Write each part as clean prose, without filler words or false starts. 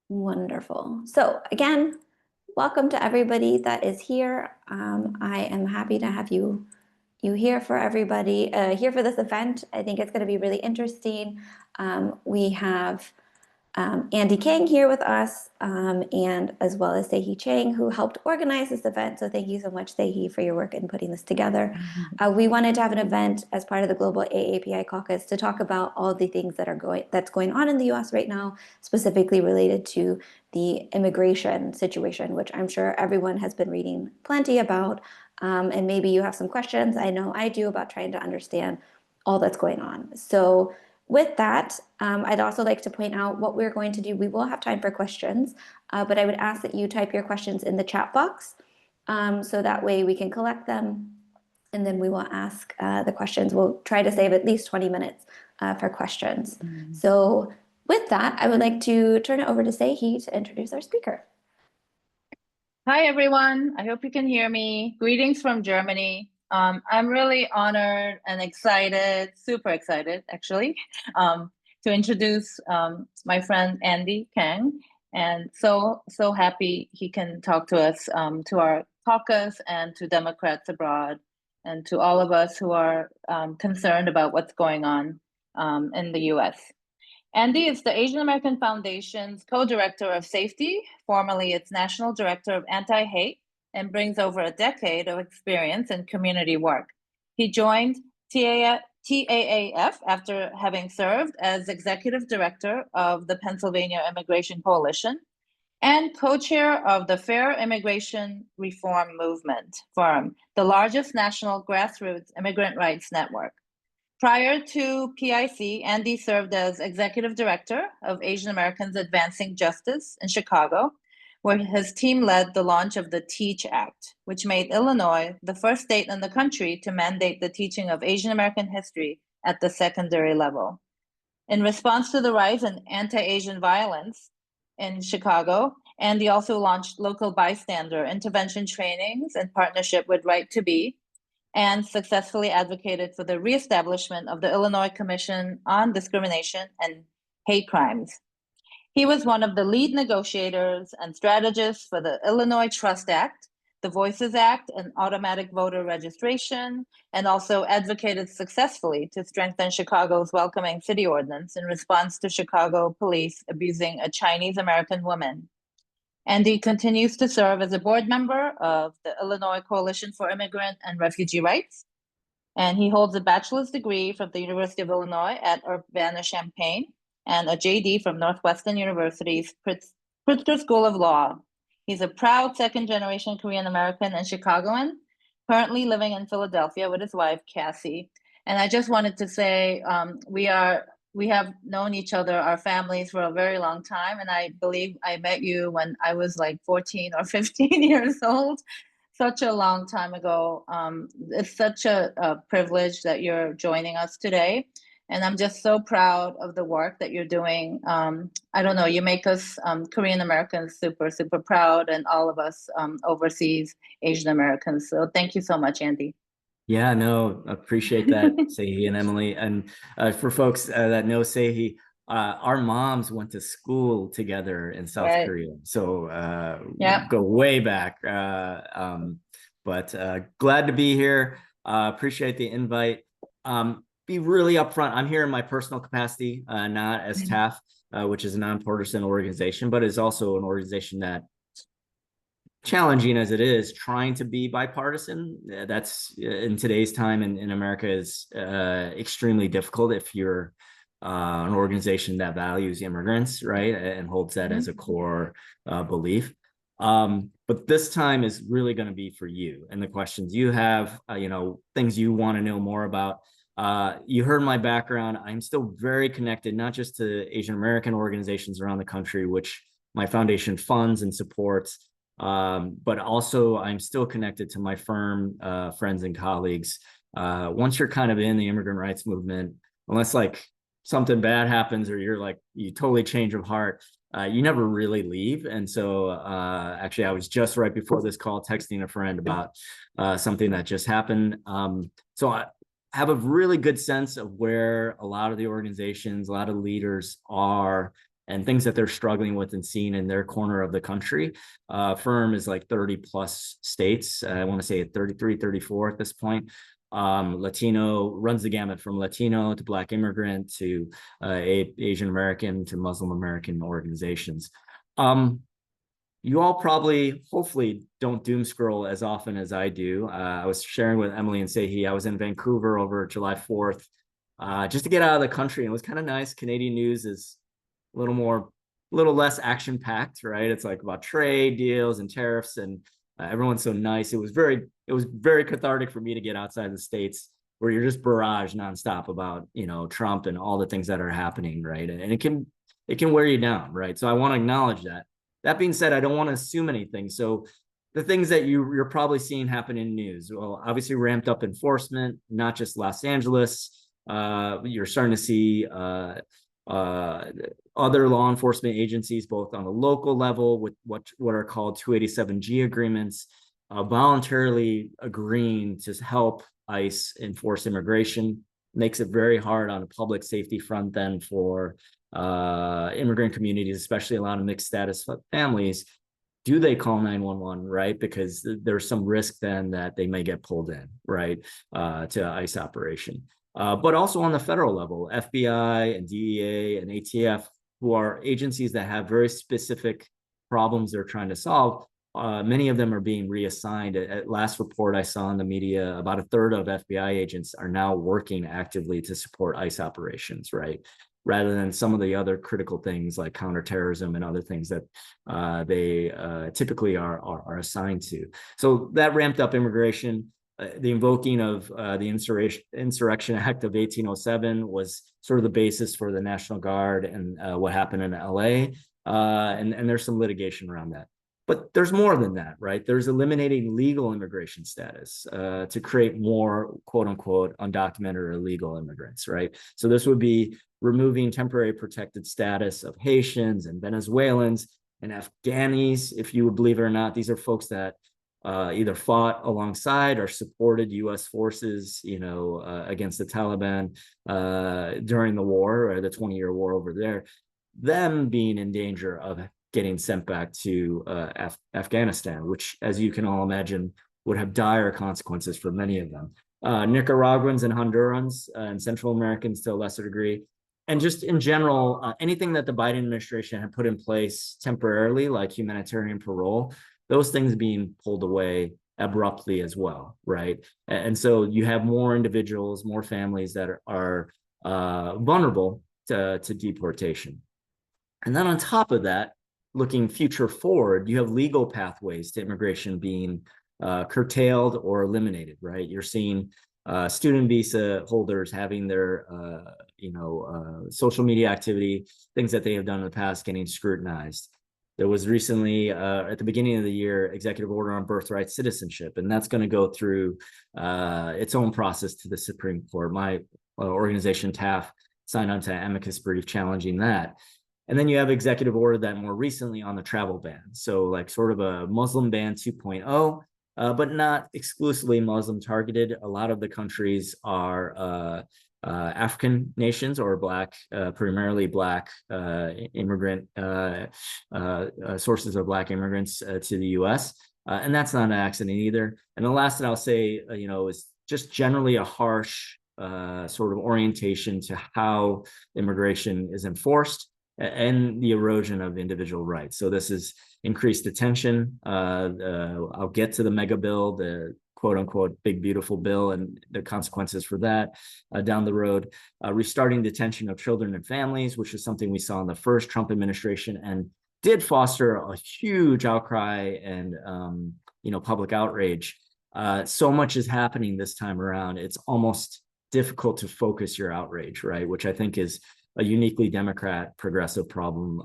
Wonderful. So again, welcome to everybody that is here. I am happy to have you here for everybody here for this event. I think it's going to be really interesting. We have Andy Kang here with us, and as well as Sehi Chang, who helped organize this event. So thank you so much, Sehi, for your work in putting this together. We wanted to have an event as part of the global AAPI caucus to talk about all the things that's going on in the U.S. right now, specifically related to the immigration situation, which I'm sure everyone has been reading plenty about. And maybe you have some questions. I know I do, about trying to understand all that's going on. So with that, I'd also like to point out what we're going to do. We will have time for questions, but I would ask that you type your questions in the chat box, so that way we can collect them, and then we will ask the questions. We'll try to save at least 20 minutes for questions. So with that, I would like to turn it over to Sehi to introduce our speaker. Hi, everyone. I hope you can hear me. Greetings from Germany. I'm really honored and excited, super excited, actually, to introduce my friend Andy Kang. And so happy he can talk to us, to our caucus and to Democrats abroad, and to all of us who are concerned about what's going on in the US. Andy is the Asian American Foundation's co-director of safety, formerly its national director of anti-hate, and brings over a decade of experience in community work. He joined TAAF after having served as executive director of the Pennsylvania Immigration Coalition and co-chair of the Fair Immigration Reform Movement Forum, the largest national grassroots immigrant rights network. Prior to PIC, Andy served as executive director of Asian Americans Advancing Justice in Chicago, where his team led the launch of the TEAACH Act, which made Illinois the first state in the country to mandate the teaching of Asian American history at the secondary level. In response to the rise in anti-Asian violence in Chicago, Andy also launched local bystander intervention trainings in partnership with Right to Be, and successfully advocated for the reestablishment of the Illinois Commission on Discrimination and Hate Crimes. He was one of the lead negotiators and strategists for the Illinois Trust Act, the Voices Act, and automatic voter registration, and also advocated successfully to strengthen Chicago's welcoming city ordinance in response to Chicago police abusing a Chinese American woman. Andy continues to serve as a board member of the Illinois Coalition for Immigrant and Refugee Rights, and he holds a bachelor's degree from the University of Illinois at Urbana-Champaign and a JD from Northwestern University's Pritzker School of Law. He's a proud second-generation Korean American and Chicagoan, currently living in Philadelphia with his wife, Cassie. And I just wanted to say we have known each other, our families, for a very long time. And I believe I met you when I was like 14 or 15 years old, such a long time ago. It's such a privilege that you're joining us today. And I'm just so proud of the work that you're doing. I don't know, you make us Korean Americans super, super proud, and all of us overseas Asian Americans. So thank you so much, Andy. Yeah, no, appreciate that, Sehi and Emily. And for folks that know Sehi, our moms went to school together in South Korea. So go way back. But glad to be here. Appreciate the invite. Be really upfront. I'm here in my personal capacity, not as TAAF, which is a nonpartisan organization, but is also an organization that, challenging as it is, trying to be bipartisan. That's in today's time in America is extremely difficult if you're an organization that values immigrants, right, and holds that as a core belief. But this time is really going to be for you and the questions you have, things you want to know more about. You heard my background. I'm still very connected, not just to Asian American organizations around the country, which my foundation funds and supports, but also I'm still connected to my firm, friends and colleagues. Once you're kind of in the immigrant rights movement, unless like something bad happens or you totally change of heart, you never really leave. And so actually, I was just right before this call texting a friend about something that just happened. So I have a really good sense of where a lot of the organizations, a lot of leaders are and things that they're struggling with and seeing in their corner of the country. Firm is like 30 plus states. I want to say at 33, 34 at this point. Latino runs the gamut from Latino to Black immigrant to Asian American to Muslim American organizations. You all probably, hopefully, don't doom scroll as often as I do. I was sharing with Emily and Sehi, I was in Vancouver over July 4th, just to get out of the country. And it was kind of nice. Canadian news is a little less action-packed, right? It's like about trade deals and tariffs, and everyone's so nice. It was very cathartic for me to get outside the States, where you're just barraged nonstop about, Trump and all the things that are happening, right? And it can wear you down, right? So I want to acknowledge that. That being said, I don't want to assume anything. So the things that you're probably seeing happen in news, well, obviously ramped up enforcement, not just Los Angeles. You're starting to see other law enforcement agencies, both on the local level with what are called 287G agreements, voluntarily agreeing to help ICE enforce immigration. Makes it very hard on a public safety front then for immigrant communities, especially a lot of mixed status families. Do they call 911, right? Because there's some risk then that they may get pulled in, right, to ICE operation. But also on the federal level, FBI and DEA and ATF, who are agencies that have very specific problems they're trying to solve, many of them are being reassigned. At last report I saw in the media, about a third of FBI agents are now working actively to support ICE operations, right? Rather than some of the other critical things like counterterrorism and other things that they typically are assigned to. So that ramped up immigration. The invoking of the Insurrection Act of 1807 was sort of the basis for the National Guard and what happened in LA. And there's some litigation around that. But there's more than that, right? There's eliminating legal immigration status to create more, quote unquote, undocumented or illegal immigrants, right? So this would be removing temporary protected status of Haitians and Venezuelans and Afghanis, if you would believe it or not. These are folks that either fought alongside or supported U.S. forces, against the Taliban during the war, or the 20-year war over there, them being in danger of getting sent back to Afghanistan, which, as you can all imagine, would have dire consequences for many of them. Nicaraguans and Hondurans and Central Americans to a lesser degree. And just in general, anything that the Biden administration had put in place temporarily, like humanitarian parole, those things being pulled away abruptly as well, right? And so you have more individuals, more families that are vulnerable to deportation. And then on top of that, looking future forward, you have legal pathways to immigration being curtailed or eliminated, right? You're seeing student visa holders having their, social media activity, things that they have done in the past getting scrutinized. There was recently, at the beginning of the year, executive order on birthright citizenship, and that's going to go through its own process to the Supreme Court. My organization, TAAF, signed on to amicus brief challenging that. And then you have executive order that more recently on the travel ban. So like sort of a Muslim ban 2.0, but not exclusively Muslim targeted. A lot of the countries are African nations or Black, primarily Black immigrant sources of Black immigrants to the US. And that's not an accident either. And the last that I'll say, is just generally a harsh sort of orientation to how immigration is enforced and the erosion of individual rights. So this is increased detention. I'll get to the mega bill, the quote unquote big beautiful bill, and the consequences for that down the road. Restarting detention of children and families, which is something we saw in the first Trump administration and did foster a huge outcry and public outrage. So much is happening this time around. It's almost difficult to focus your outrage, right? Which I think is a uniquely Democrat progressive problem,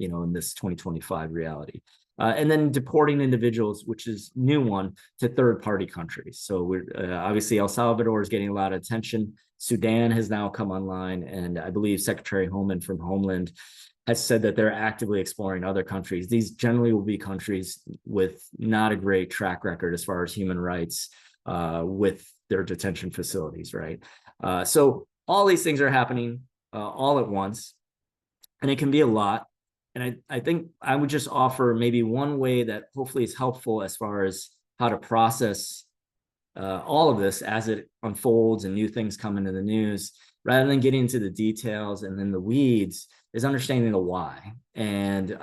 in this 2025 reality. And then deporting individuals, which is new one, to third-party countries. So we're obviously El Salvador is getting a lot of attention. Sudan has now come online, and I believe Secretary Holman from Homeland has said that they're actively exploring other countries. These generally will be countries with not a great track record as far as human rights with their detention facilities, right? So all these things are happening all at once. and it can be a lot. And I think I would just offer maybe one way that hopefully is helpful as far as how to process all of this as it unfolds and new things come into the news, rather than getting into the details and then the weeds, is understanding the why. And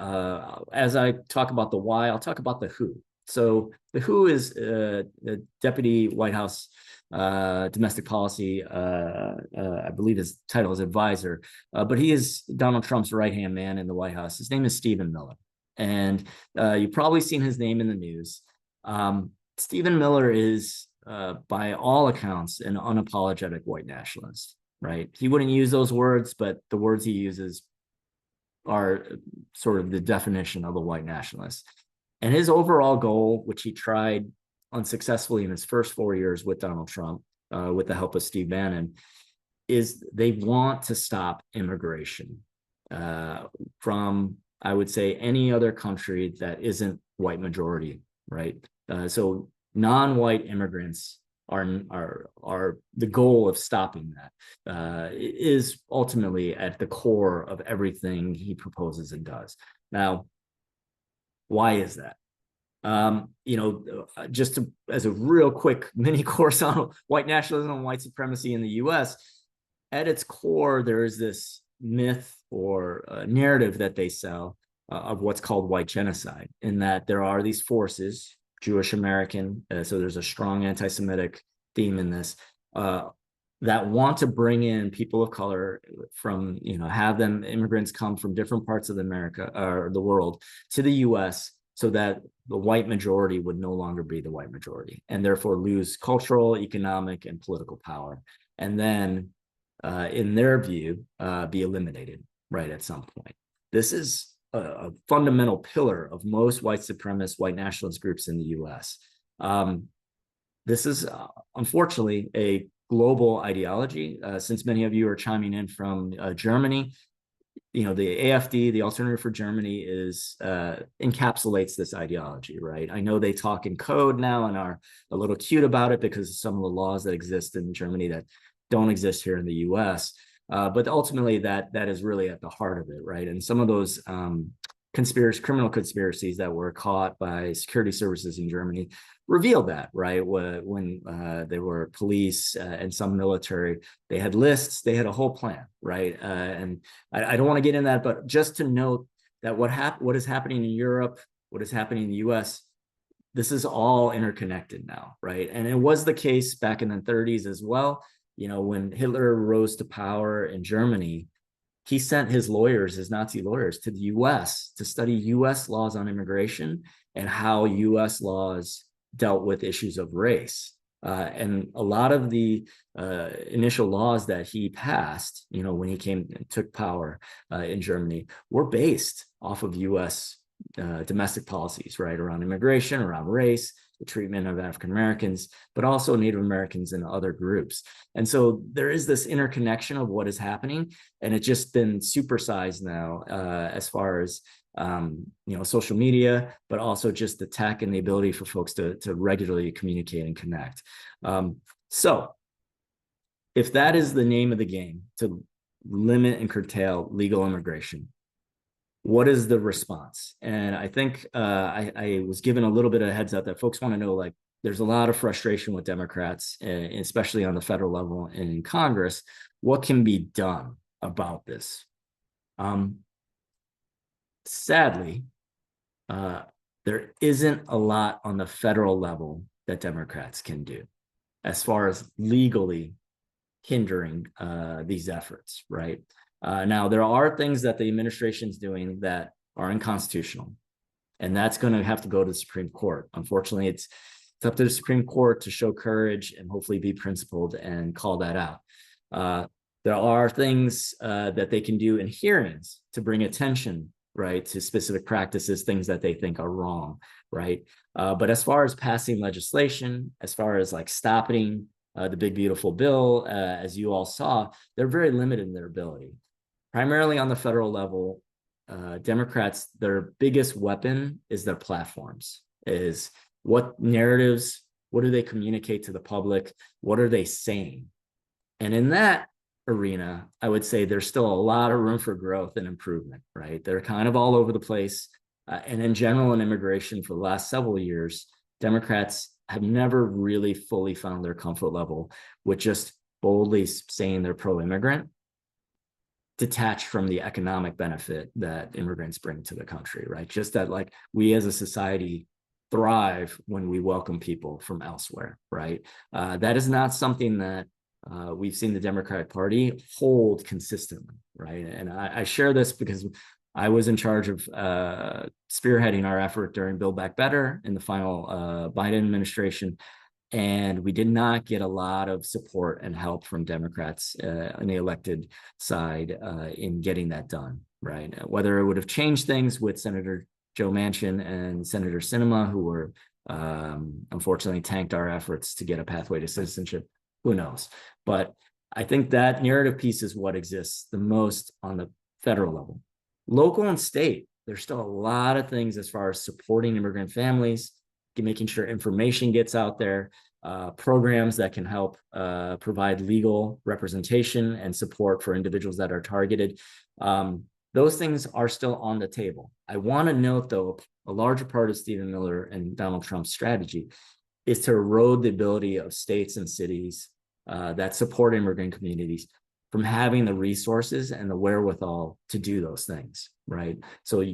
as I talk about the why, I'll talk about the who. So the who is the Deputy White House Domestic Policy, I believe his title is advisor, but he is Donald Trump's right-hand man in the White House. His name is Stephen Miller. And you've probably seen his name in the news. Stephen Miller is, by all accounts, an unapologetic white nationalist, right? He wouldn't use those words, but the words he uses are sort of the definition of a white nationalist. And his overall goal, which he tried unsuccessfully in his first 4 years with Donald Trump, with the help of Steve Bannon, is they want to stop immigration from, I would say, any other country that isn't white majority, right? So non-white immigrants are the goal of stopping that. Is ultimately at the core of everything he proposes and does. Now, why is that? Just as a real quick mini course on white nationalism and white supremacy in the US, at its core, there is this myth or narrative that they sell of what's called white genocide, in that there are these forces, Jewish American, so there's a strong anti-Semitic theme in this, that want to bring in people of color from, have them immigrants come from different parts of America or the world to the US, so that the white majority would no longer be the white majority and therefore lose cultural, economic, and political power. And then, in their view, be eliminated, right, at some point. This is a fundamental pillar of most white supremacist, white nationalist groups in the US. This is, unfortunately, a global ideology. Since many of you are chiming in from Germany, the AfD, the Alternative for Germany, encapsulates this ideology, right? I know they talk in code now and are a little cute about it because of some of the laws that exist in Germany that don't exist here in the US. But ultimately, that is really at the heart of it, right? And some of those criminal conspiracies that were caught by security services in Germany revealed that, right? When there were police and some military, they had lists, they had a whole plan, right? And I don't want to get in that, but just to note that what is happening in Europe, what is happening in the US, this is all interconnected now, right? And it was the case back in the 30s as well. When Hitler rose to power in Germany, he sent his Nazi lawyers, to the US to study US laws on immigration and how US laws dealt with issues of race. And a lot of the initial laws that he passed, when he took power in Germany, were based off of US domestic policies, right, around immigration, around race, the treatment of African Americans, but also Native Americans and other groups. And so there is this interconnection of what is happening, and it's just been supersized now as far as social media, but also just the tech and the ability for folks to regularly communicate and connect. So if that is the name of the game, to limit and curtail legal immigration, what is the response? And I think I was given a little bit of a heads up that folks want to know, like, there's a lot of frustration with Democrats, especially on the federal level and in Congress. What can be done about this? Sadly, there isn't a lot on the federal level that Democrats can do as far as legally hindering these efforts, right? Now, there are things that the administration is doing that are unconstitutional, and that's going to have to go to the Supreme Court. Unfortunately, it's up to the Supreme Court to show courage and hopefully be principled and call that out. There are things that they can do in hearings to bring attention, right, to specific practices, things that they think are wrong, right? But as far as passing legislation, as far as like stopping the big beautiful bill, as you all saw, they're very limited in their ability. Primarily on the federal level, Democrats, their biggest weapon is their platforms, is what narratives, what do they communicate to the public, what are they saying? And in that arena, I would say there's still a lot of room for growth and improvement, right? They're kind of all over the place. And in general, in immigration for the last several years, Democrats have never really fully found their comfort level with just boldly saying they're pro-immigrant, detached from the economic benefit that immigrants bring to the country, right? Just that, like, we as a society thrive when we welcome people from elsewhere, right? That is not something that we've seen the Democratic Party hold consistently, right? And I share this because I was in charge of spearheading our effort during Build Back Better in the final Biden administration. And we did not get a lot of support and help from Democrats on the elected side in getting that done, right? Whether it would have changed things with Senator Joe Manchin and Senator Sinema, who were unfortunately tanked our efforts to get a pathway to citizenship, who knows? But I think that narrative piece is what exists the most on the federal level. Local and state, there's still a lot of things as far as supporting immigrant families, making sure information gets out there, programs that can help provide legal representation and support for individuals that are targeted. Those things are still on the table. I want to note, though, a larger part of Stephen Miller and Donald Trump's strategy is to erode the ability of states and cities that support immigrant communities from having the resources and the wherewithal to do those things, right? So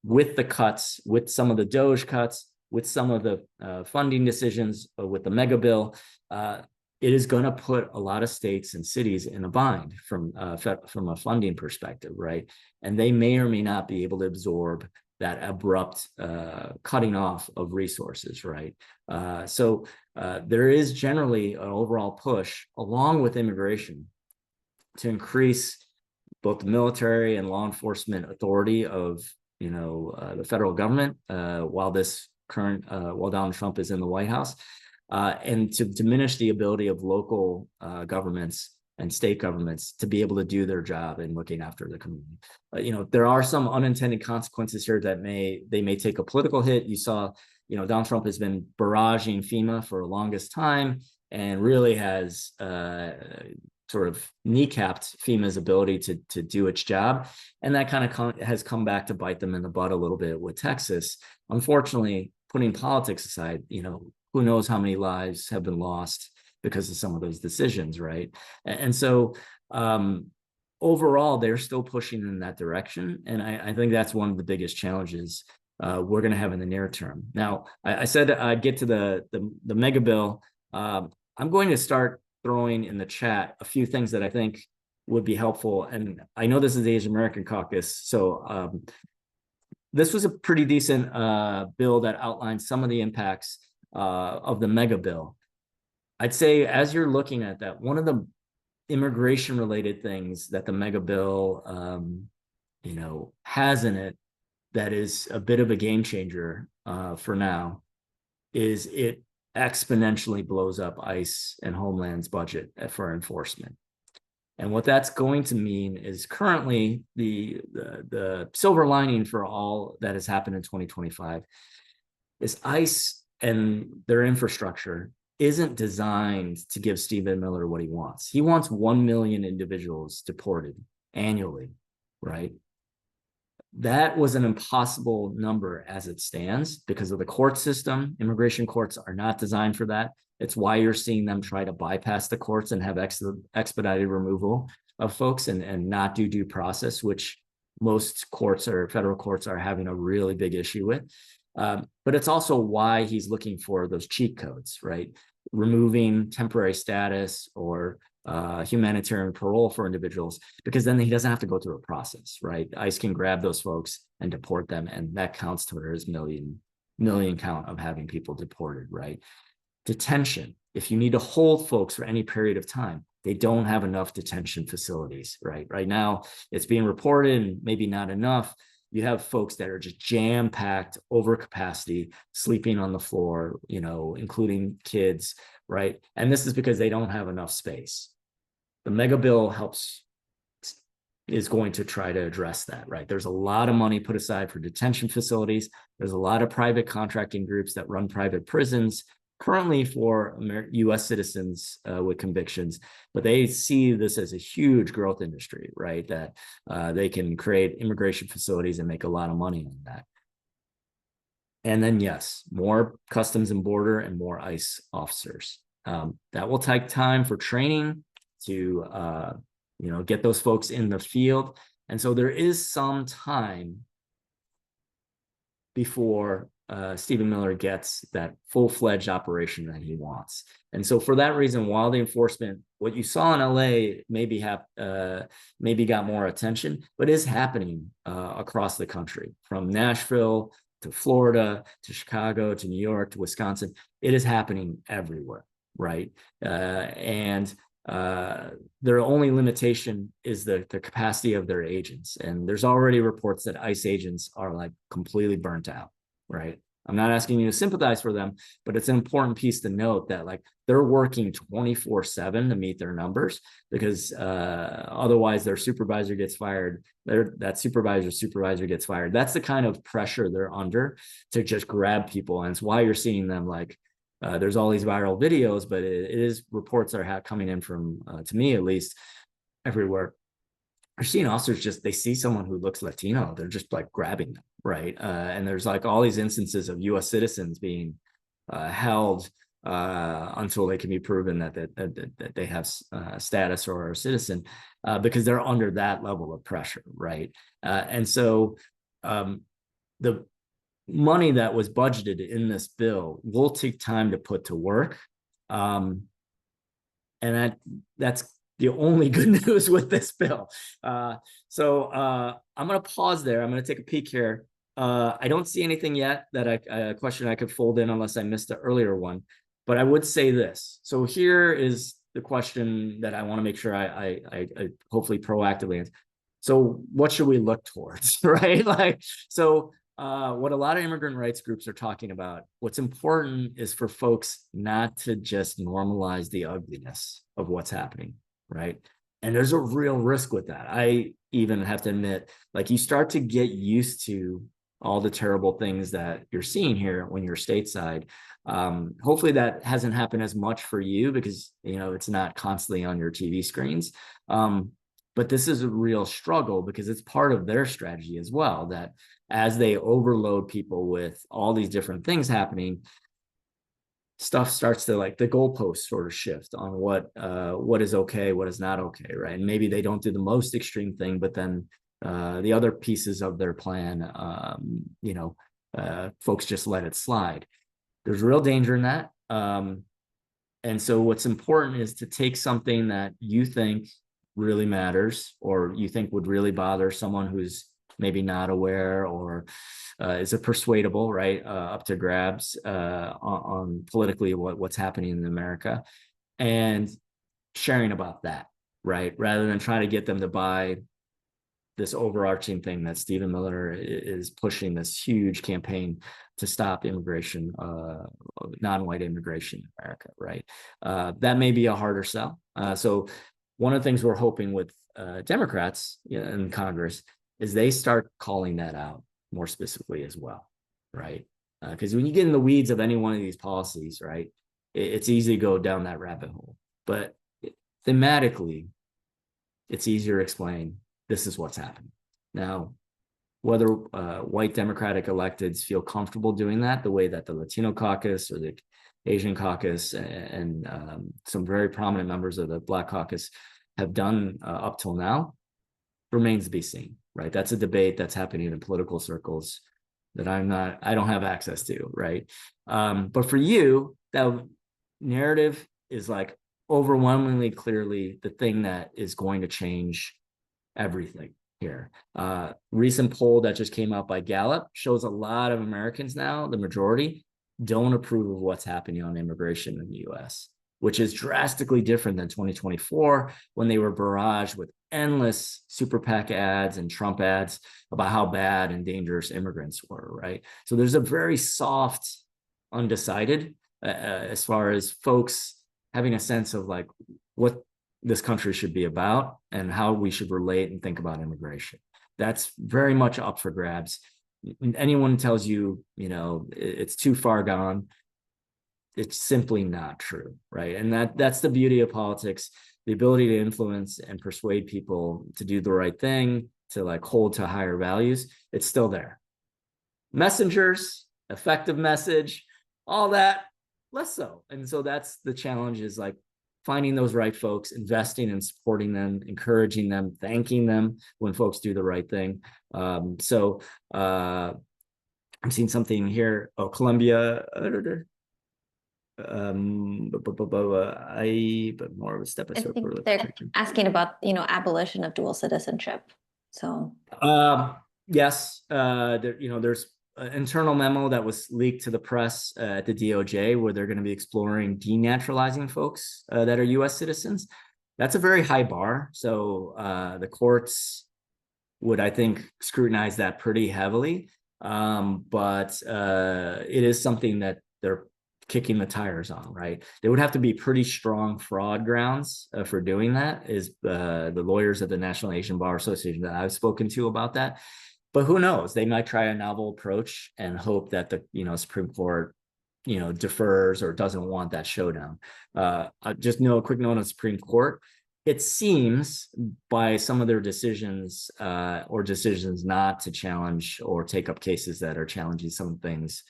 with the cuts, with some of the DOGE cuts, with some of the funding decisions, with the mega bill, it is going to put a lot of states and cities in a bind from a funding perspective, right? And they may or may not be able to absorb that abrupt cutting off of resources, right? So there is generally an overall push, along with immigration, to increase both the military and law enforcement authority of the federal government while Donald Trump is in the White House, and to diminish the ability of local governments and state governments to be able to do their job in looking after the community. There are some unintended consequences here that they may take a political hit. You saw, Donald Trump has been barraging FEMA for the longest time and really has sort of kneecapped FEMA's ability to do its job. And that kind of has come back to bite them in the butt a little bit with Texas. Unfortunately, putting politics aside, who knows how many lives have been lost because of some of those decisions, right? And so overall, they're still pushing in that direction. And I think that's one of the biggest challenges we're going to have in the near term. Now, I said I'd get to the mega bill. I'm going to start throwing in the chat a few things that I think would be helpful. And I know this is the Asian American Caucus, so this was a pretty decent bill that outlines some of the impacts of the mega bill. I'd say as you're looking at that, one of the immigration-related things that the mega bill has in it that is a bit of a game changer for now is it exponentially blows up ICE and Homeland's budget for enforcement. And what that's going to mean is currently the silver lining for all that has happened in 2025 is ICE and their infrastructure isn't designed to give Stephen Miller what he wants. He wants 1 million individuals deported annually, right? That was an impossible number as it stands because of the court system. Immigration courts are not designed for that. It's why you're seeing them try to bypass the courts and have expedited removal of folks and not do due process, which most courts or federal courts are having a really big issue with. But it's also why he's looking for those cheat codes, right? Removing temporary status or humanitarian parole for individuals, because then he doesn't have to go through a process, right? ICE can grab those folks and deport them, and that counts toward his million count of having people deported, right? Detention. If you need to hold folks for any period of time, they don't have enough detention facilities, right? Right now, it's being reported, and maybe not enough. You have folks that are just jam-packed, over capacity, sleeping on the floor, including kids, right? And this is because they don't have enough space. The mega bill is going to try to address that, right? There's a lot of money put aside for detention facilities. There's a lot of private contracting groups that run private prisons, currently for US citizens with convictions, but they see this as a huge growth industry, right? That they can create immigration facilities and make a lot of money on that. And then, yes, more Customs and Border and more ICE officers. That will take time for training to, get those folks in the field. And so there is some time before Stephen Miller gets that full-fledged operation that he wants. And so for that reason, while the enforcement, what you saw in LA maybe got more attention, but is happening across the country, from Nashville to Florida, to Chicago, to New York, to Wisconsin. It is happening everywhere, right? And their only limitation is the capacity of their agents. And there's already reports that ICE agents are like completely burnt out, right? I'm not asking you to sympathize for them, but it's an important piece to note that like they're working 24/7 to meet their numbers, because otherwise their supervisor gets fired. That supervisor gets fired. That's the kind of pressure they're under to just grab people. And it's why you're seeing them like, there's all these viral videos, but it is reports are coming in from, to me at least, everywhere. You're seeing officers they see someone who looks Latino, they're just like grabbing them, right? And there's like all these instances of US citizens being held until they can be proven that they have status or are a citizen, because they're under that level of pressure, right? And so the money that was budgeted in this bill will take time to put to work. And that's the only good news with this bill. So I'm going to pause there. I'm going to take a peek here. I don't see anything yet that a question I could fold in unless I missed the earlier one, but I would say this. So here is the question that I want to make sure I hopefully proactively answer. So what should we look towards, right? What a lot of immigrant rights groups are talking about, what's important is for folks not to just normalize the ugliness of what's happening, right? And there's a real risk with that. I even have to admit, like, you start to get used to all the terrible things that you're seeing here when you're stateside. Hopefully that hasn't happened as much for you because, it's not constantly on your TV screens. But this is a real struggle because it's part of their strategy as well, that as they overload people with all these different things happening, stuff starts to, like, the goalposts sort of shift on what is okay, what is not okay, right? And maybe they don't do the most extreme thing, but then the other pieces of their plan, folks just let it slide. There's real danger in that. And so what's important is to take something that you think really matters, or you think would really bother someone who's maybe not aware, or is it persuadable, right? Up to grabs on politically what's happening in America, and sharing about that, right? Rather than trying to get them to buy this overarching thing that Stephen Miller is pushing, this huge campaign to stop immigration, non-white immigration in America, right? That may be a harder sell. So one of the things we're hoping with Democrats in Congress is they start calling that out more specifically as well, right? Because when you get in the weeds of any one of these policies, right, it's easy to go down that rabbit hole. But thematically, it's easier to explain this is what's happening. Now, whether white Democratic electeds feel comfortable doing that the way that the Latino Caucus or the Asian Caucus and some very prominent members of the Black Caucus have done up till now remains to be seen, right? That's a debate that's happening in political circles that I don't have access to, right? But for you, that narrative is like overwhelmingly clearly the thing that is going to change everything here. Recent poll that just came out by Gallup shows a lot of Americans now, the majority, don't approve of what's happening on immigration in the US, which is drastically different than 2024 when they were barraged with endless super PAC ads and Trump ads about how bad and dangerous immigrants were, right? So there's a very soft, undecided as far as folks having a sense of like what this country should be about and how we should relate and think about immigration. That's very much up for grabs. Anyone tells you, it's too far gone, it's simply not true, right? And that's the beauty of politics, the ability to influence and persuade people to do the right thing, to like hold to higher values. It's still there. Messengers, effective message, all that, less so. And so that's the challenge, is like finding those right folks, investing and supporting them, encouraging them, thanking them when folks do the right thing. I'm seeing something here. Oh, Colombia. But more of a step by step. I think they're asking about, abolition of dual citizenship. So yes, there's an internal memo that was leaked to the press at the DOJ, where they're going to be exploring denaturalizing folks that are U.S. citizens. That's a very high bar. So the courts would, I think, scrutinize that pretty heavily. But it is something that they're kicking the tires on, right? There would have to be pretty strong fraud grounds for doing that, is the lawyers at the National Asian Bar Association that I've spoken to about that. But who knows? They might try a novel approach and hope that the Supreme Court defers or doesn't want that showdown. Just a quick note on the Supreme Court. It seems by some of their decisions or decisions not to challenge or take up cases that are challenging some things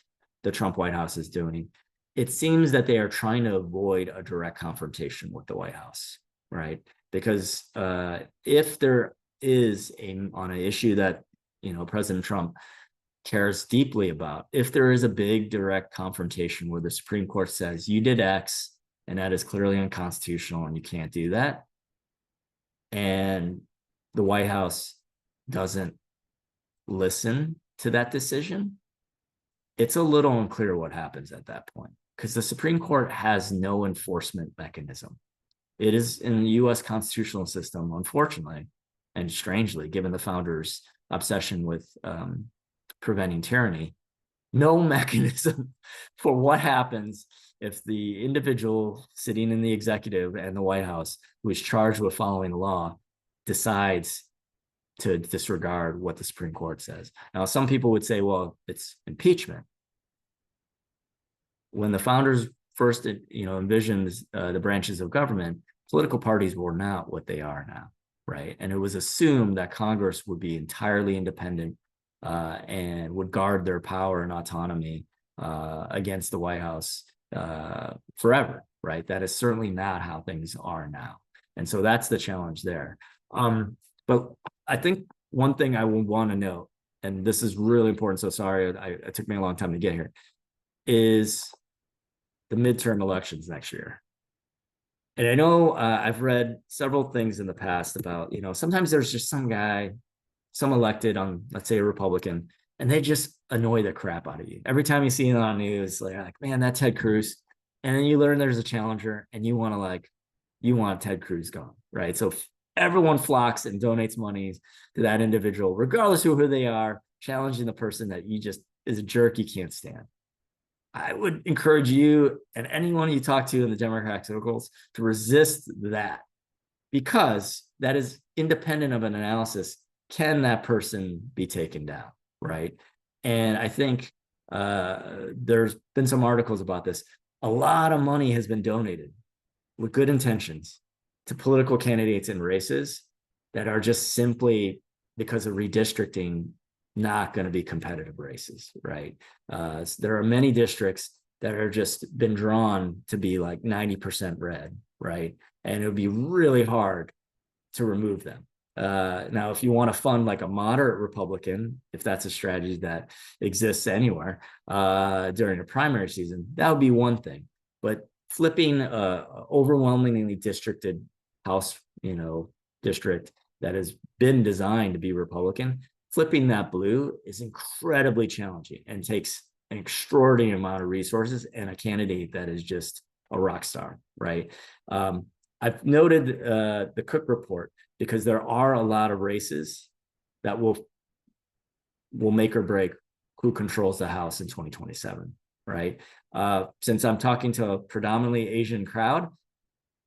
the Trump White House is doing, it seems that they are trying to avoid a direct confrontation with the White House, right? Because if there is on an issue that President Trump cares deeply about, if there is a big direct confrontation where the Supreme Court says you did X and that is clearly unconstitutional and you can't do that, and the White House doesn't listen to that decision, it's a little unclear what happens at that point, because the Supreme Court has no enforcement mechanism. It is in the U.S. constitutional system, unfortunately, and strangely, given the founders' obsession with preventing tyranny, no mechanism for what happens if the individual sitting in the executive and the White House, who is charged with following the law, decides to disregard what the Supreme Court says. Now, some people would say, well, it's impeachment. When the founders first, envisioned the branches of government, political parties were not what they are now, right? And it was assumed that Congress would be entirely independent and would guard their power and autonomy against the White House forever, right? That is certainly not how things are now. And so that's the challenge there. But I think one thing I would want to note, and this is really important, so sorry, it took me a long time to get here, is the midterm elections next year. And I know I've read several things in the past about, sometimes there's just some guy, some elected on, let's say, a Republican, and they just annoy the crap out of you. Every time you see it on news, like, man, that's Ted Cruz. And then you learn there's a challenger and you want Ted Cruz gone, right? So everyone flocks and donates money to that individual, regardless of who they are, challenging the person that you just is a jerk you can't stand. I would encourage you and anyone you talk to in the Democratic circles to resist that, because that is independent of an analysis. Can that person be taken down, right? And I think there's been some articles about this. A lot of money has been donated with good intentions to political candidates in races that are just simply, because of redistricting, not going to be competitive races, right? There are many districts that are just been drawn to be like 90% red, right? And it would be really hard to remove them. Now, if you want to fund like a moderate Republican, if that's a strategy that exists anywhere during a primary season, that would be one thing. But flipping overwhelmingly districted House, district that has been designed to be Republican, flipping that blue is incredibly challenging and takes an extraordinary amount of resources and a candidate that is just a rock star, right? I've noted the Cook report because there are a lot of races that will make or break who controls the House in 2027, right? Since I'm talking to a predominantly Asian crowd,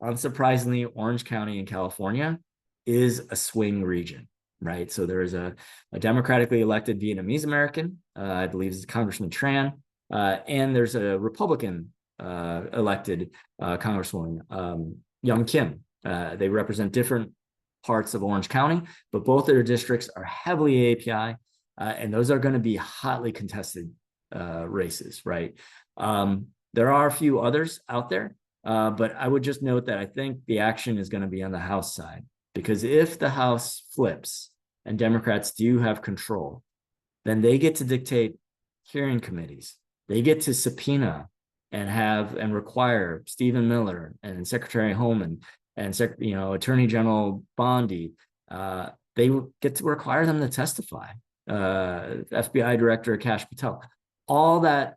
unsurprisingly, Orange County in California is a swing region, right? So there is a democratically elected Vietnamese American, I believe is Congressman Tran, and there's a Republican elected Congresswoman Young Kim. They represent different parts of Orange County, but both of their districts are heavily AAPI, and those are going to be hotly contested races, right? There are a few others out there, but I would just note that I think the action is going to be on the House side, because if the House flips and Democrats do have control, then they get to dictate hearing committees. They get to subpoena and require Stephen Miller and Secretary Holman and Attorney General Bondi. They get to require them to testify. FBI Director Kash Patel. All that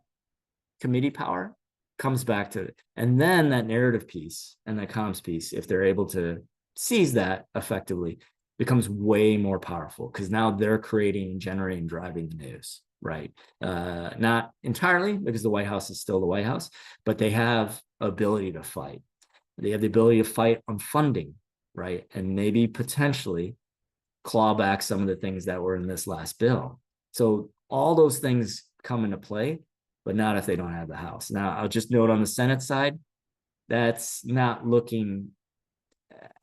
committee power comes back to it. And then that narrative piece and that comms piece, if they're able to seize that effectively, becomes way more powerful, because now they're creating, generating, driving the news, right? Not entirely, because the White House is still the White House, but they have ability to fight. They have the ability to fight on funding, right? And maybe potentially claw back some of the things that were in this last bill. So all those things come into play, but not if they don't have the House. Now, I'll just note on the Senate side, that's not looking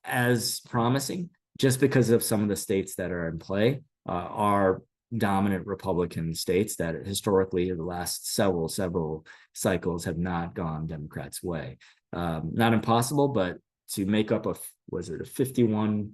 as promising, just because of some of the states that are in play are dominant Republican states that historically in the last several cycles have not gone Democrats' way. Not impossible, but to make up a 51,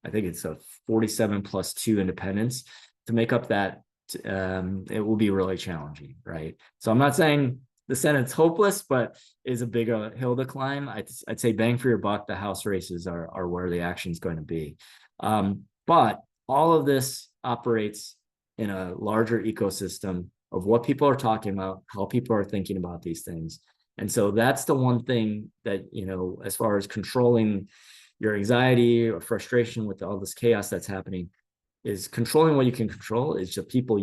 I think it's a 47 plus 2 independents, to make up that, it will be really challenging, right? So I'm not saying the Senate's hopeless, but is a big hill to climb. I'd say bang for your buck, the House races are where the action is going to be. But all of this operates in a larger ecosystem of what people are talking about, how people are thinking about these things. And so that's the one thing that, as far as controlling your anxiety or frustration with all this chaos that's happening, is controlling what you can control is the people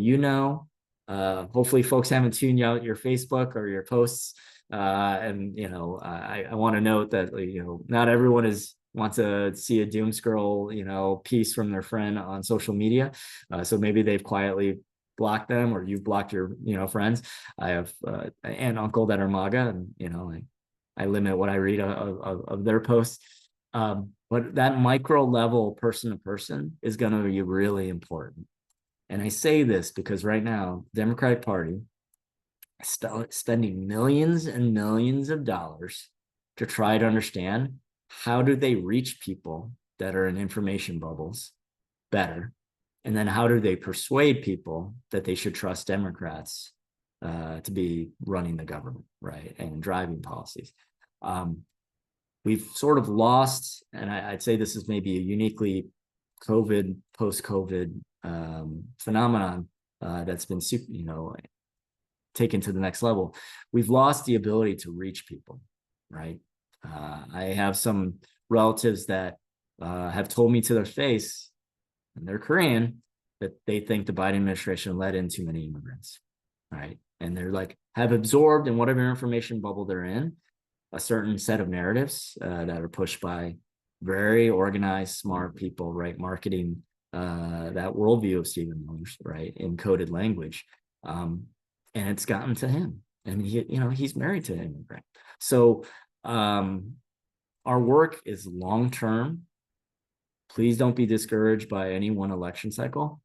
hopefully folks haven't tuned out your Facebook or your posts. I want to note that, not everyone wants to see a doom scroll, piece from their friend on social media. So maybe they've quietly blocked them, or you've blocked your, friends. I have aunt and uncle that are MAGA, and, I limit what I read of their posts. But that micro level, person to person, is going to be really important. And I say this because right now, the Democratic Party is spending millions and millions of dollars to try to understand how do they reach people that are in information bubbles better, and then how do they persuade people that they should trust Democrats to be running the government, right, and driving policies. We've sort of lost, and I'd say this is maybe a uniquely post-COVID phenomenon that's been taken to the next level. We've lost the ability to reach people, right? I have some relatives that have told me to their face, and they're Korean, that they think the Biden administration let in too many immigrants, right? And they're have absorbed in whatever information bubble they're in a certain set of narratives that are pushed by very organized, smart people, right? Marketing that worldview of Stephen Miller's, right, in coded language, and it's gotten to him, and he's married to an immigrant. So our work is long term. Please don't be discouraged by any one election cycle.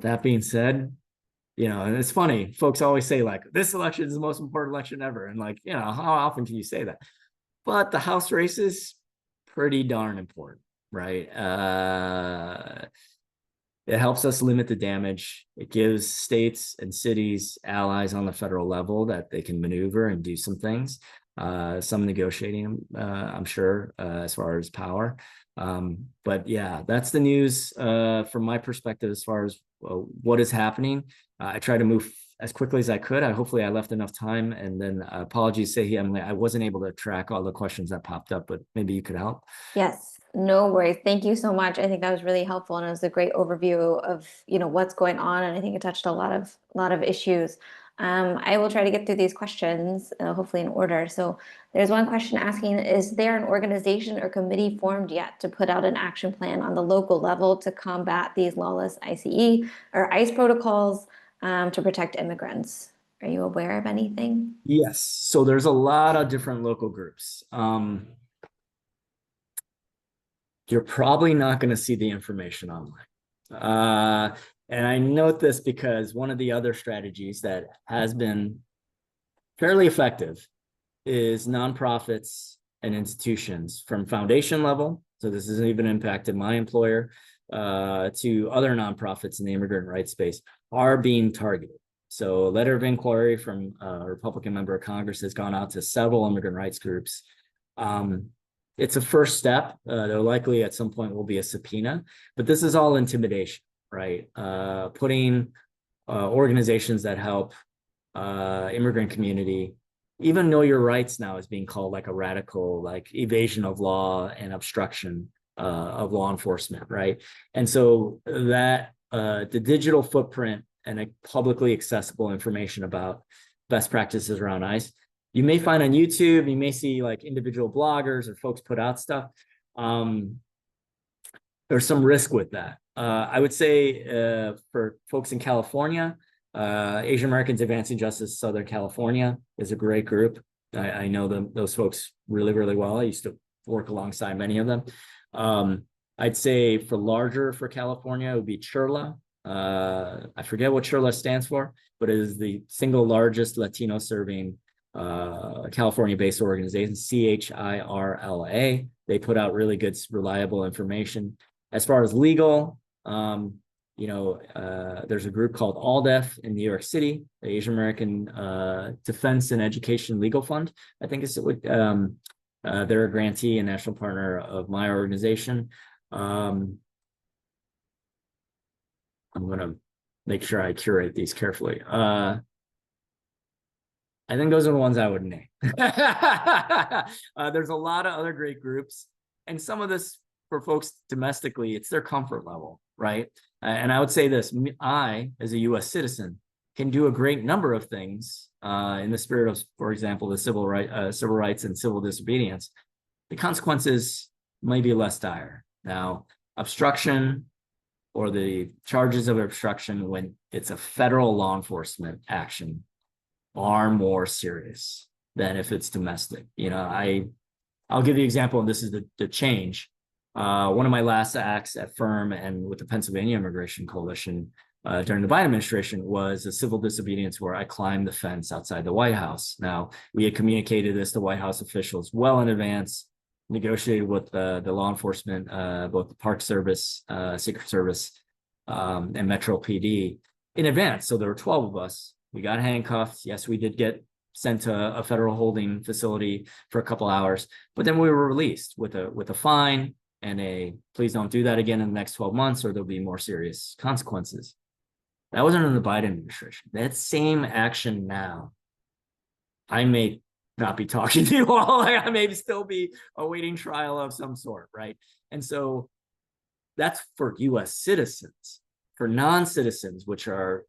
That being said, and it's funny, folks always say this election is the most important election ever, and how often can you say that? But the House race is pretty darn important, right? It helps us limit the damage. It gives states and cities allies on the federal level that they can maneuver and do some things, some negotiating, I'm sure, as far as power. But yeah, that's the news from my perspective as far as what is happening. I try to move as quickly as I could. Hopefully I left enough time, and then apologies, Sehi, Emily, I wasn't able to track all the questions that popped up, but maybe you could help. Yes, no worries. Thank you so much. I think that was really helpful, and it was a great overview of what's going on, and I think it touched a lot of issues. I will try to get through these questions, hopefully in order. So there's one question asking, is there an organization or committee formed yet to put out an action plan on the local level to combat these lawless ICE or ICE protocols to protect immigrants? Are you aware of anything? Yes. So there's a lot of different local groups. You're probably not going to see the information online. And I note this because one of the other strategies that has been fairly effective is nonprofits and institutions from foundation level. So this has even impacted my employer, to other nonprofits in the immigrant rights space are being targeted. So a letter of inquiry from a Republican member of Congress has gone out to several immigrant rights groups. It's a first step. There likely at some point will be a subpoena, but this is all intimidation, right? Putting organizations that help immigrant community, even know your rights now is being called like a radical, like evasion of law and obstruction of law enforcement, right? And so that the digital footprint and a publicly accessible information about best practices around ICE, you may find on YouTube, you may see like individual bloggers or folks put out stuff. There's some risk with that. I would say for folks in California, Asian Americans Advancing Justice Southern California is a great group. I know those folks really, really well. I used to work alongside many of them. I'd say for California, it would be CHIRLA. I forget what CHIRLA stands for, but it is the single largest Latino serving California-based organization, CHIRLA. They put out really good, reliable information. As far as legal, there's a group called ALDEF in New York City, the Asian American Defense and Education Legal Fund. I think they're a grantee and national partner of my organization. I'm going to make sure I curate these carefully. I think those are the ones I would name. There's a lot of other great groups, and some of this for folks domestically, it's their comfort level, right? And I would say this, I, as a US citizen, can do a great number of things in the spirit of, for example, the civil rights and civil disobedience. The consequences may be less dire. Now, obstruction or the charges of obstruction when it's a federal law enforcement action are more serious than if it's domestic. I'll give you an example, and this is the change. One of my last acts at Firm and with the Pennsylvania Immigration Coalition during the Biden administration was a civil disobedience where I climbed the fence outside the White House. Now, we had communicated this to White House officials well in advance, negotiated with the law enforcement, both the Park Service, Secret Service, and Metro PD in advance. So there were 12 of us. We got handcuffed. Yes, we did get sent to a federal holding facility for a couple hours, but then we were released with a fine and please don't do that again in the next 12 months or there'll be more serious consequences. That wasn't in the Biden administration. That same action now, I may not be talking to you all. I may still be awaiting trial of some sort, right? And so that's for US citizens. For non-citizens, which are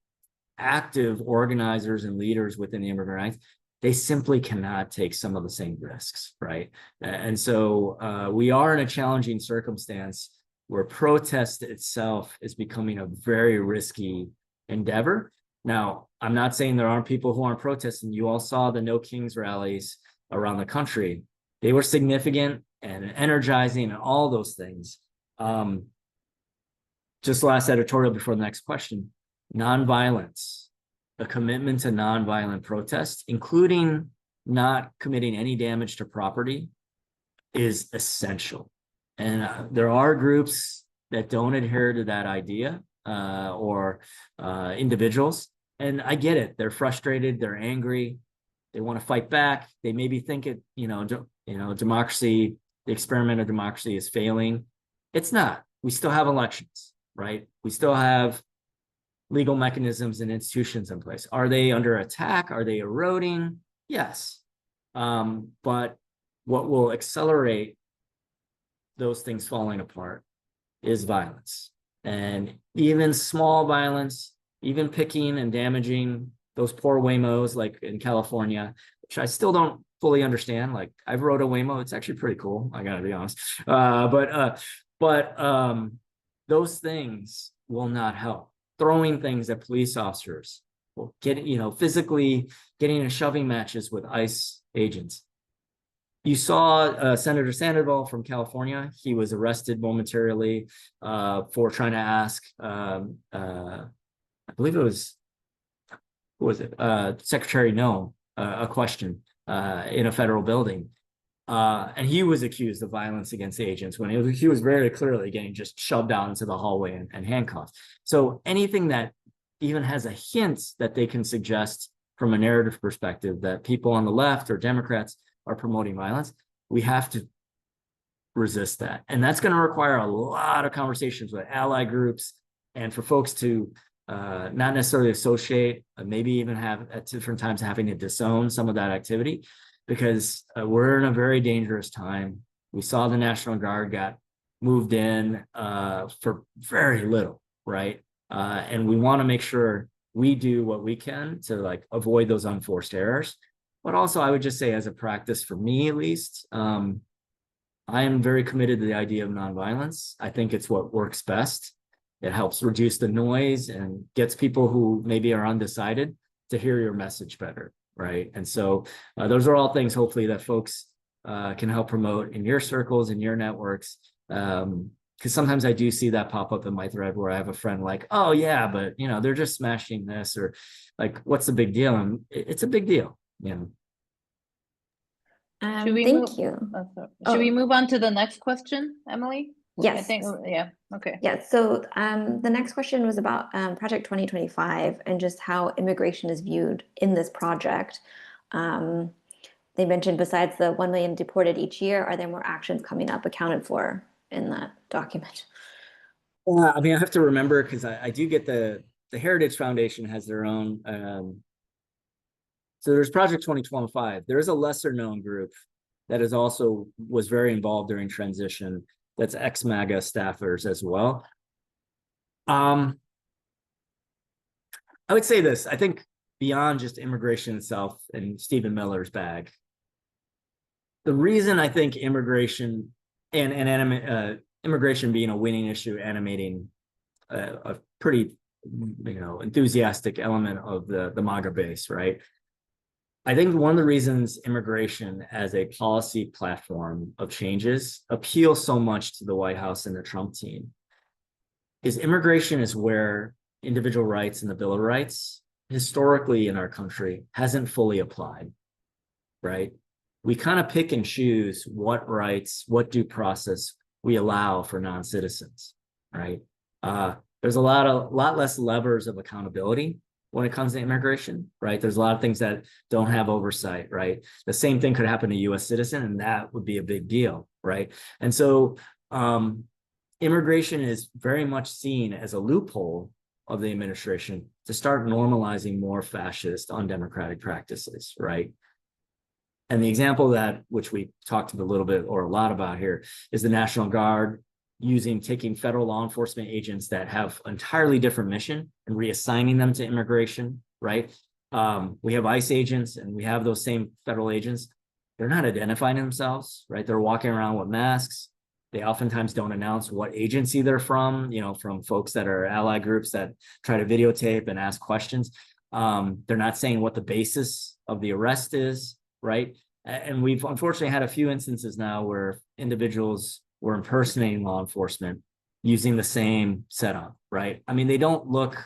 active organizers and leaders within the immigrant rights, they simply cannot take some of the same risks, right? And so we are in a challenging circumstance where protest itself is becoming a very risky endeavor. Now, I'm not saying there aren't people who aren't protesting. You all saw the No Kings rallies around the country. They were significant and energizing and all those things. Just last editorial before the next question, nonviolence. A commitment to nonviolent protest, including not committing any damage to property, is essential. And there are groups that don't adhere to that idea or individuals. And I get it. They're frustrated. They're angry. They want to fight back. They maybe think democracy, the experiment of democracy is failing. It's not. We still have elections, right? We still have legal mechanisms and institutions in place. Are they under attack? Are they eroding? Yes. But what will accelerate those things falling apart is violence. And even small violence, even picking and damaging those poor Waymos like in California, which I still don't fully understand. Like I've rode a Waymo. It's actually pretty cool. I gotta be honest. But those things will not help. Throwing things at police officers physically getting in shoving matches with ICE agents. You saw Senator Sandoval from California. He was arrested momentarily for trying to ask, I believe it was, who was it? Secretary No, a question in a federal building. And he was accused of violence against agents when he was very clearly getting just shoved out into the hallway and handcuffed. So anything that even has a hint that they can suggest from a narrative perspective that people on the left or Democrats are promoting violence, we have to resist that. And that's going to require a lot of conversations with ally groups and for folks to not necessarily associate, maybe even have at different times having to disown some of that activity, because we're in a very dangerous time. We saw the National Guard got moved in for very little, right? And we want to make sure we do what we can to like avoid those unforced errors. But also, I would just say, as a practice for me, at least, I am very committed to the idea of nonviolence. I think it's what works best. It helps reduce the noise and gets people who maybe are undecided to hear your message better, right? And so those are all things, hopefully, that folks can help promote in your circles, in your networks. Because sometimes I do see that pop up in my thread where I have a friend like, oh, yeah, but, they're just smashing this, or like, what's the big deal? And it's a big deal. Yeah. Thank you. Should we move on to the next question, Emily? Yes. I think, yeah, okay. Yeah, so the next question was about Project 2025 and just how immigration is viewed in this project. They mentioned besides the 1 million deported each year, are there more actions coming up accounted for in that document? I mean, I have to remember, because I do get the Heritage Foundation has their own. So there's Project 2025. There is a lesser known group that was very involved during transition. That's ex-MAGA staffers as well. I would say this, I think beyond just immigration itself and Stephen Miller's bag, the reason I think immigration and immigration being a winning issue, animating a pretty enthusiastic element of the MAGA base, right? I think one of the reasons immigration as a policy platform of changes appeals so much to the White House and the Trump team is immigration is where individual rights and the Bill of Rights historically in our country hasn't fully applied, right? We kind of pick and choose what rights, what due process we allow for non-citizens, right? There's a lot less levers of accountability when it comes to immigration, right? There's a lot of things that don't have oversight, right? The same thing could happen to a U.S. citizen, and that would be a big deal, right? And so immigration is very much seen as a loophole of the administration to start normalizing more fascist, undemocratic practices, right? And the example that, which we talked a little bit or a lot about here, is the National Guard taking federal law enforcement agents that have entirely different mission and reassigning them to immigration, right? We have ICE agents and we have those same federal agents. They're not identifying themselves, right? They're walking around with masks. They oftentimes don't announce what agency they're from, from folks that are ally groups that try to videotape and ask questions. They're not saying what the basis of the arrest is, right? And we've unfortunately had a few instances now where individuals were impersonating law enforcement using the same setup, right? I mean, they don't look,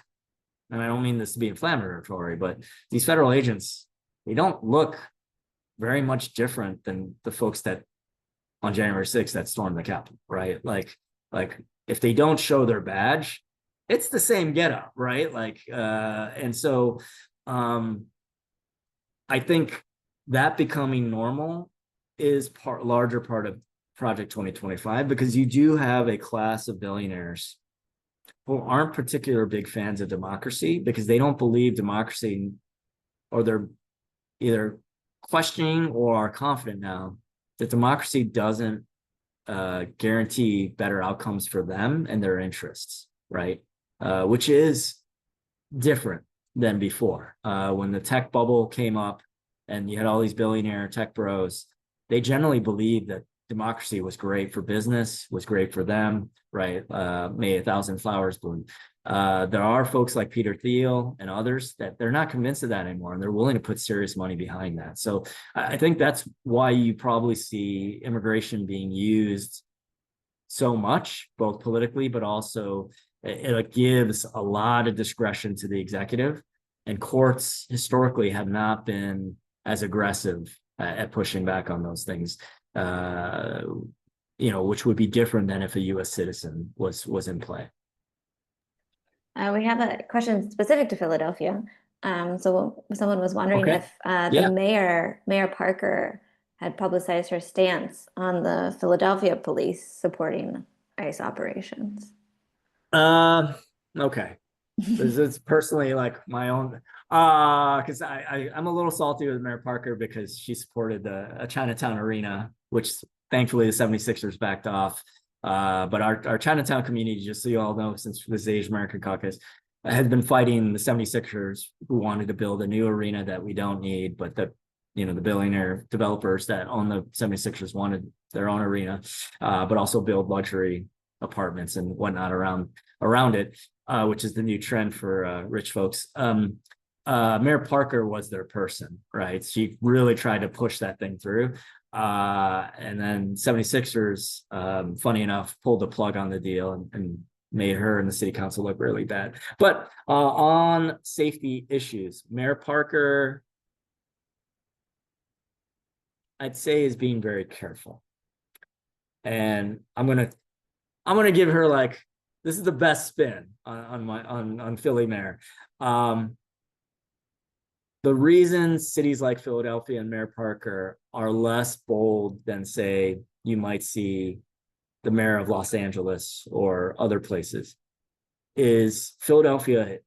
and I don't mean this to be inflammatory, but these federal agents, they don't look very much different than the folks that on January 6th that stormed the Capitol, right? Like if they don't show their badge, it's the same getup, right? And so I think that becoming normal is larger part of Project 2025, because you do have a class of billionaires who aren't particular big fans of democracy because they don't believe democracy, or they're either questioning or are confident now that democracy doesn't guarantee better outcomes for them and their interests, right? Which is different than before. When the tech bubble came up and you had all these billionaire tech bros, they generally believed that democracy was great for business, was great for them, right? May 1,000 flowers bloom. There are folks like Peter Thiel and others that they're not convinced of that anymore, and they're willing to put serious money behind that. So I think that's why you probably see immigration being used so much, both politically, but also it gives a lot of discretion to the executive, and courts historically have not been as aggressive at pushing back on those things, which would be different than if a U.S. citizen was in play. We have a question specific to Philadelphia. So someone was wondering if the Mayor Parker had publicized her stance on the Philadelphia police supporting ICE operations. Okay. It's personally like my own, because I'm a little salty with Mayor Parker because she supported a Chinatown arena, which thankfully the 76ers backed off. But our Chinatown community, just so you all know, since this Asian American Caucus, has been fighting the 76ers who wanted to build a new arena that we don't need, but the billionaire developers that own the 76ers wanted their own arena, but also build luxury apartments and whatnot around it, which is the new trend for rich folks. Mayor Parker was their person, right? She really tried to push that thing through. And then 76ers, funny enough, pulled the plug on the deal and made her and the city council look really bad. But on safety issues, Mayor Parker, I'd say, is being very careful. And I'm gonna give her, like, this is the best spin on Philly mayor. The reason cities like Philadelphia and Mayor Parker are less bold than, say, you might see the mayor of Los Angeles or other places is Philadelphia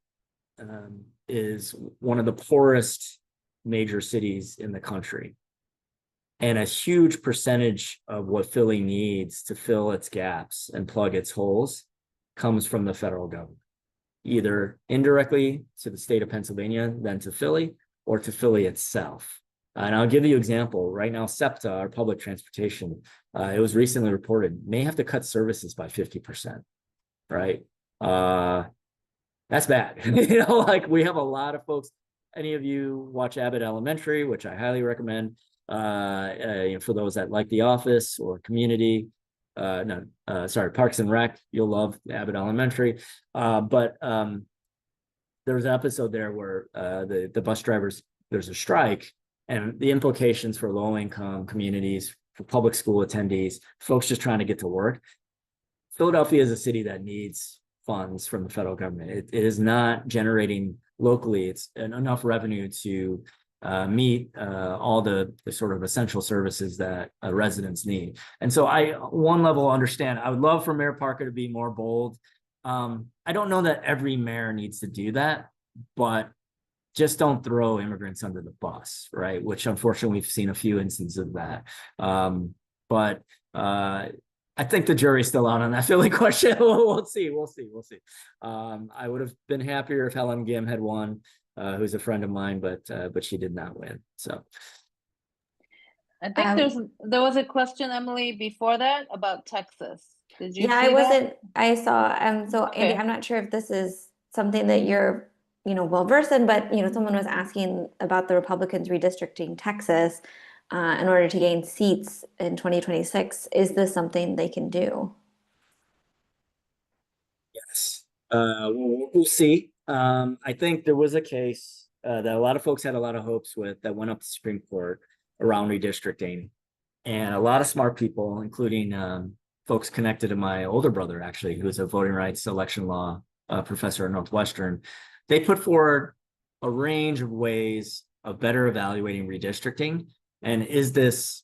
is one of the poorest major cities in the country. And a huge percentage of what Philly needs to fill its gaps and plug its holes comes from the federal government, either indirectly to the state of Pennsylvania, then to Philly, or to Philly itself. And I'll give you an example. Right now, SEPTA, our public transportation, it was recently reported, may have to cut services by 50%, right? That's bad. Like, we have a lot of folks. Any of you watch Abbott Elementary, which I highly recommend, for those that like The Office or Community, Parks and Rec, you'll love Abbott Elementary. But there was an episode there where the bus drivers, there's a strike, and the implications for low-income communities, for public school attendees, folks just trying to get to work. Philadelphia is a city that needs funds from the federal government. It is not generating locally enough revenue to meet all the sort of essential services that residents need. And so one level understand, I would love for Mayor Parker to be more bold. I don't know that every mayor needs to do that, but just don't throw immigrants under the bus, right? Which unfortunately we've seen a few instances of that. But I think the jury's still out on that Philly question. We'll see. I would have been happier if Helen Gim had won, who's a friend of mine, but she did not win. So I think there was a question, Emily, before that about Texas. Did you? Yeah, I saw. So okay. Andy, I'm not sure if this is something that you're, well versed in, but someone was asking about the Republicans redistricting Texas in order to gain seats in 2026. Is this something they can do? Yes, we'll see. I think there was a case that a lot of folks had a lot of hopes with that went up to the Supreme Court around redistricting, and a lot of smart people, including folks connected to my older brother, actually, who's a voting rights election law professor at Northwestern, they put forward a range of ways of better evaluating redistricting. And is this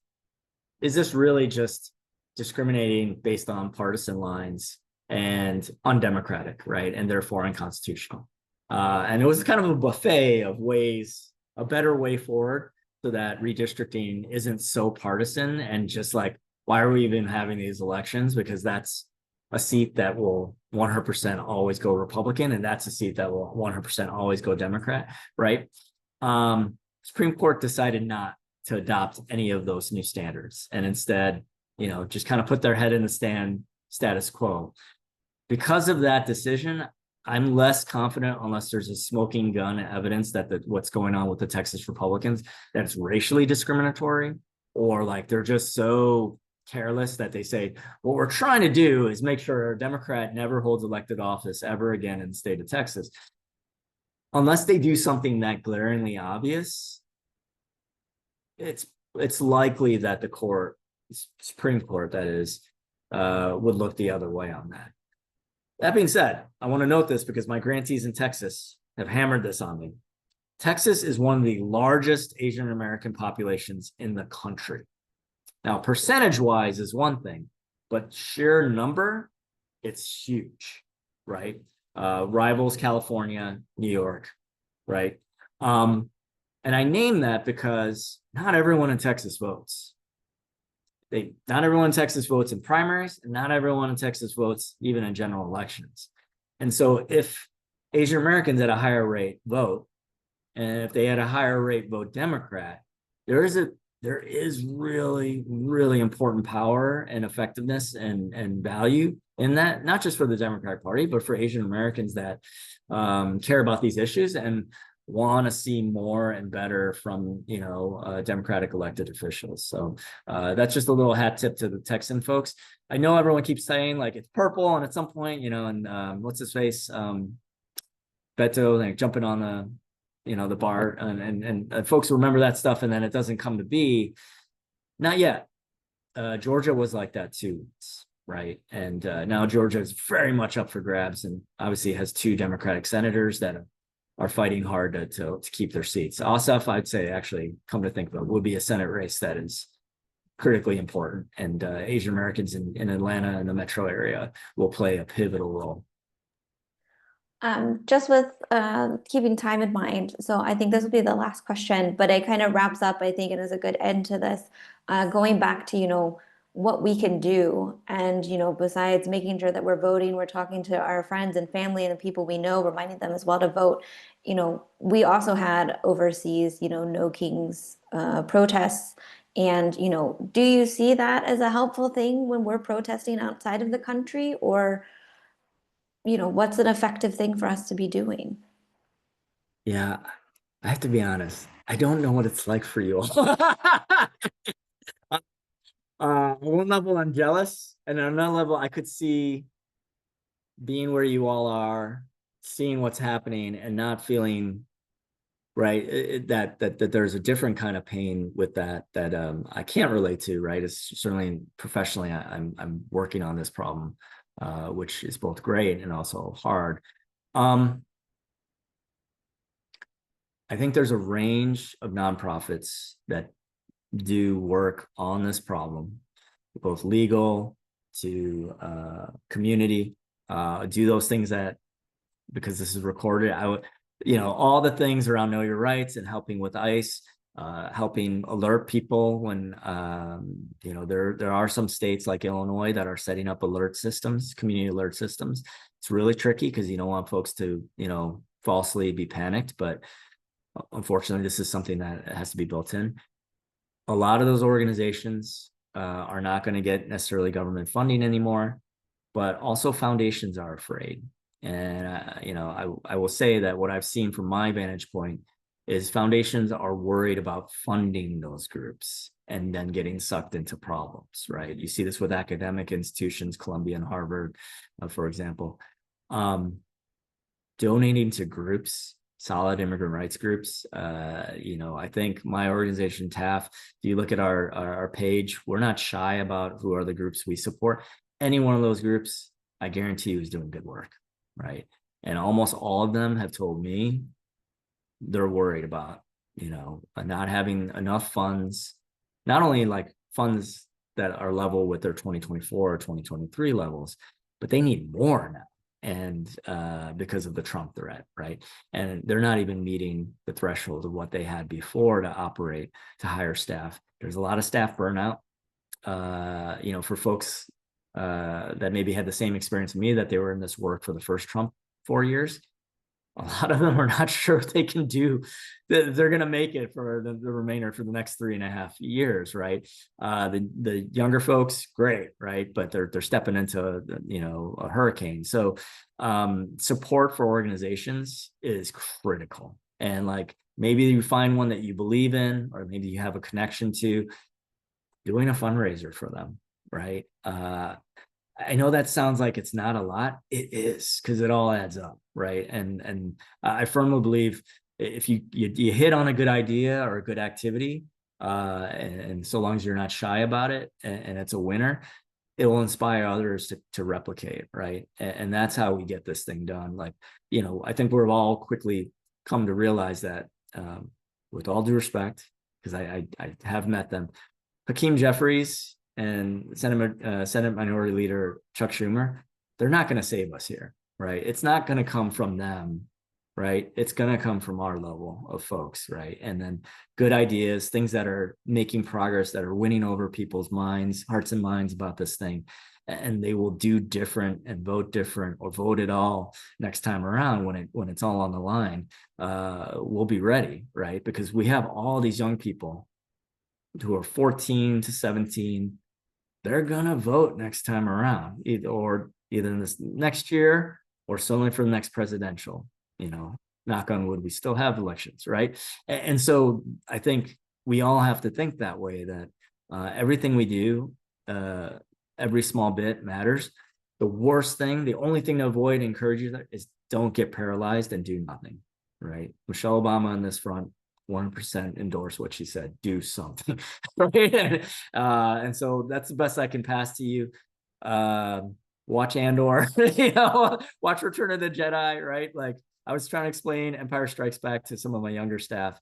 really just discriminating based on partisan lines and undemocratic, right? And therefore unconstitutional. And it was kind of a buffet of ways, a better way forward so that redistricting isn't so partisan and just like, why are we even having these elections? Because that's a seat that will 100% always go Republican, and that's a seat that will 100% always go Democrat, right? Supreme Court decided not to adopt any of those new standards, and instead, just kind of put their head in the sand, status quo. Because of that decision, I'm less confident unless there's a smoking gun evidence that what's going on with the Texas Republicans, that it's racially discriminatory, or like they're just so careless that they say, what we're trying to do is make sure a Democrat never holds elected office ever again in the state of Texas. Unless they do something that glaringly obvious, it's likely that the court, Supreme Court that is, would look the other way on that. That being said, I want to note this because my grantees in Texas have hammered this on me. Texas is one of the largest Asian American populations in the country. Now, percentage-wise is one thing, but sheer number, it's huge, right? Rivals California, New York, right? And I name that because not everyone in Texas votes. Not everyone in Texas votes in primaries, and not everyone in Texas votes even in general elections. And so if Asian Americans at a higher rate vote, and if they had a higher rate vote Democrat, there is really, really important power and effectiveness and value in that, not just for the Democratic Party, but for Asian Americans that care about these issues and want to see more and better from, Democratic elected officials. So that's just a little hat tip to the Texan folks. I know everyone keeps saying like it's purple, and at some point, and what's his face, Beto, like jumping on the bar, and folks remember that stuff, and then it doesn't come to be. Not yet. Georgia was like that too, right? And now Georgia is very much up for grabs, and obviously has 2 Democratic senators that are fighting hard to keep their seats. Ossoff, I'd say, actually, come to think of it, would be a Senate race that is critically important, and Asian Americans in Atlanta and the metro area will play a pivotal role. Just with keeping time in mind, so I think this will be the last question, but it kind of wraps up, I think, and is a good end to this. Going back to, what we can do, and, besides making sure that we're voting, we're talking to our friends and family and the people we know, reminding them as well to vote. We also had overseas, No Kings protests. And, do you see that as a helpful thing when we're protesting outside of the country, or what's an effective thing for us to be doing? Yeah, I have to be honest. I don't know what it's like for you all. On one level, I'm jealous, and on another level, I could see being where you all are, seeing what's happening, and not feeling right that there's a different kind of pain with that I can't relate to. Right, it's certainly professionally, I'm working on this problem, which is both great and also hard. I think there's a range of nonprofits that do work on this problem, both legal to community, do those things that, because this is recorded, I would, all the things around know your rights and helping with ICE, helping alert people when, there are some states like Illinois that are setting up alert systems, community alert systems. It's really tricky because you don't want folks to, falsely be panicked, but unfortunately, this is something that has to be built in. A lot of those organizations are not going to get necessarily government funding anymore, but also foundations are afraid. And, I will say that what I've seen from my vantage point is foundations are worried about funding those groups and then getting sucked into problems, right? You see this with academic institutions, Columbia and Harvard, for example. Donating to groups, solid immigrant rights groups. I think my organization, TAAF, if you look at our page, we're not shy about who are the groups we support. Any one of those groups, I guarantee you, is doing good work, right? And almost all of them have told me they're worried about, not having enough funds, not only like funds that are level with their 2024 or 2023 levels, but they need more now. And because of the Trump threat, right? And they're not even meeting the threshold of what they had before to operate, to hire staff. There's a lot of staff burnout, for folks that maybe had the same experience with me, that they were in this work for the first Trump 4 years. a lot of them are not sure if they can do, they're going to make it for the remainder for the next 3.5 years, right? The younger folks, great, right? But they're stepping into, you know, a hurricane. So support for organizations is critical. And like, maybe you find one that you believe in, or maybe you have a connection to, doing a fundraiser for them, right? I know that sounds like it's not a lot. It is, because it all adds up, right? And I firmly believe if you hit on a good idea or a good activity, and so long as you're not shy about it, and it's a winner, it will inspire others to replicate, right? And that's how we get this thing done. Like, you know, I think we've all quickly come to realize that, with all due respect, because I have met them, Hakeem Jeffries and Senate Minority Leader Chuck Schumer, they're not going to save us here, right? It's not going to come from them, right? It's going to come from our level of folks, right? And then good ideas, things that are making progress, that are winning over people's minds, hearts and minds about this thing. And they will do different and vote different, or vote at all next time around when it's all on the line. We'll be ready, right? Because we have all these young people who are 14 to 17, they're gonna vote next time around, either in this next year, or certainly for the next presidential. You know, knock on wood, we still have elections, right? And so I think we all have to think that way, that everything we do, every small bit matters. The worst thing, the only thing to avoid and encourage you is don't get paralyzed and do nothing, right? Michelle Obama on this front 1% endorse what she said, do something, right? And so that's the best I can pass to you. Watch Andor, you know, watch Return of the Jedi, right? Like, I was trying to explain Empire Strikes Back to some of my younger staff,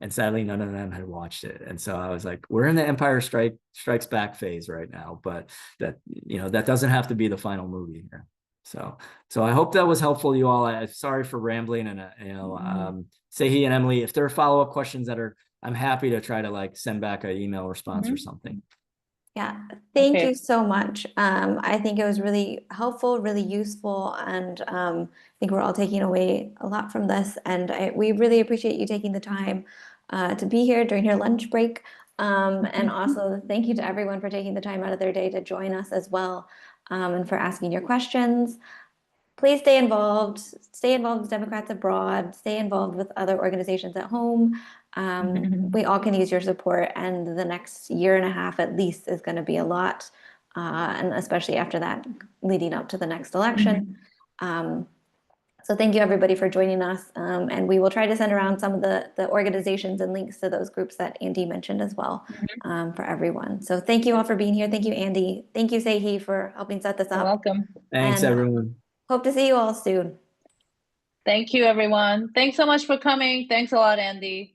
and sadly none of them had watched it. And so I was like, we're in the Empire Strikes Back phase right now, but that, you know, that doesn't have to be the final movie here. So I hope that was helpful to you all. I'm sorry for rambling, and you know, Sehi and Emily, if there are follow-up questions I'm happy to try to like send back an email response or something. Yeah, thank you so much. I think it was really helpful, really useful, and I think we're all taking away a lot from this. And we really appreciate you taking the time to be here during your lunch break. And also thank you to everyone for taking the time out of their day to join us as well, and for asking your questions. Please stay involved with Democrats abroad, stay involved with other organizations at home. We all can use your support, and the next year and a half at least is going to be a lot, and especially after that, leading up to the next election. So thank you everybody for joining us, and we will try to send around some of the organizations and links to those groups that Andy mentioned as well, for everyone. So thank you all for being here. Thank you, Andy. Thank you, Sehi, for helping set this up. You're welcome. Thanks, everyone. Hope to see you all soon. Thank you, everyone. Thanks so much for coming. Thanks a lot, Andy.